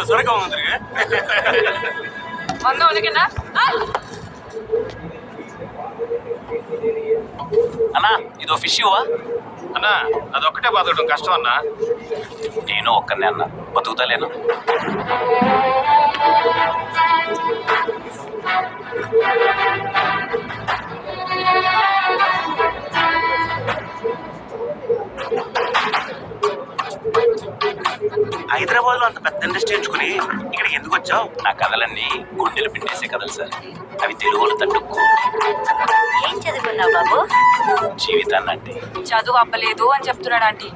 இவ்வளவு சரக்கு வந்துருக்கு வந்த உனக்கு என்ன అన్నా ఇదో ఫిష్ ఇవ్వా అన్నా అదొక్కటే బతకడం కష్టం అన్నా నేను ఒక్కనే అన్నా బతుకుతలేను హైదరాబాద్ లో అంత పెద్ద ఇండస్ట్రీ ఎంచుకుని ఇక్కడికి ఎందుకు వచ్చావు? నా కథలన్నీ గుండెలు పిండేసే కథలు సార్. అవి తెలుగులో తట్టుకో. ఏం చదువుకున్నావు బాబు? జీవితాన్ని అంటే చదువు అవ్వలేదు అని చెప్తున్నాడు ఆంటీ.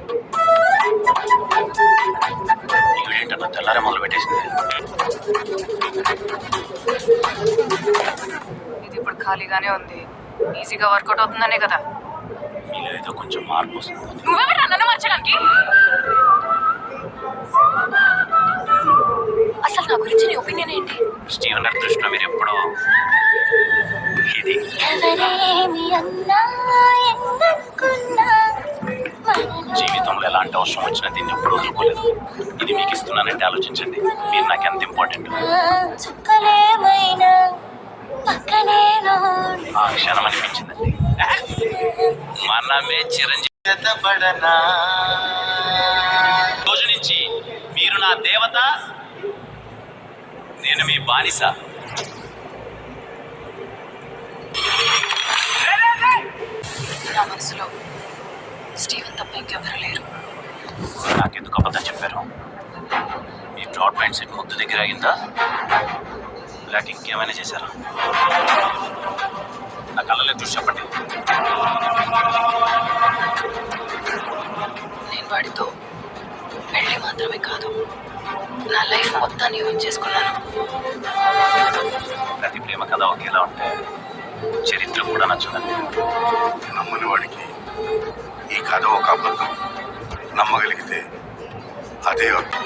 ఈవిడేంటన్నా తెల్లారే మొదలు పెట్టేసింది. ఇది ఇప్పుడు ఖాళీగానే ఉంది. ఈజీగా వర్కౌట్ అవుతుందనే కదా. మీలో ఏదో కొంచెం మార్పు వస్తుంది. నువ్వేమిటా నన్ను మార్చడానికి? అసలు నా గురించి నీ ఒపీనియన్ ఏంటి? స్టీవెన్ గారి దృష్టిలో మీరు ఎప్పుడు ఇది జీవితంలో ఎలాంటి అవసరం వచ్చినా దీన్ని ఎప్పుడు వదులుకోలేదు. ఇది మీకు ఇస్తున్నానంటే ఆలోచించండి. మీరు నాకు ఎంత ఇంపార్టెంట్. ఆ క్షణం అనిపించిందండి. మనమే చిరంజీవి రోజు నుంచి మీరు నా దేవత, నేను మీ బానిస. నా మనసులో స్టీవెన్ తప్ప ఇంకెవరు లేరు. నాకెందుకు అబద్ధం చెప్పారు? మీ థాట్ మైండ్ సెట్ ముద్దు దగ్గర అయిందా, లేక ఇంకేమైనా చేశారా? నా కళ్ళలో చూసి చెప్పండి. నేను వాడితో పెళ్ళి మాత్రమే కాదు, నా లైఫ్ మొత్తాన్ని యూజ్ చేసుకున్నాను. ప్రతి ప్రేమ కథ ఒకేలా ఉంటే చరిత్ర కూడా నచ్చదండి. నమ్మని వాడికి ఈ కథ ఒక అబద్ధం, నమ్మగలిగితే అదే అర్థం.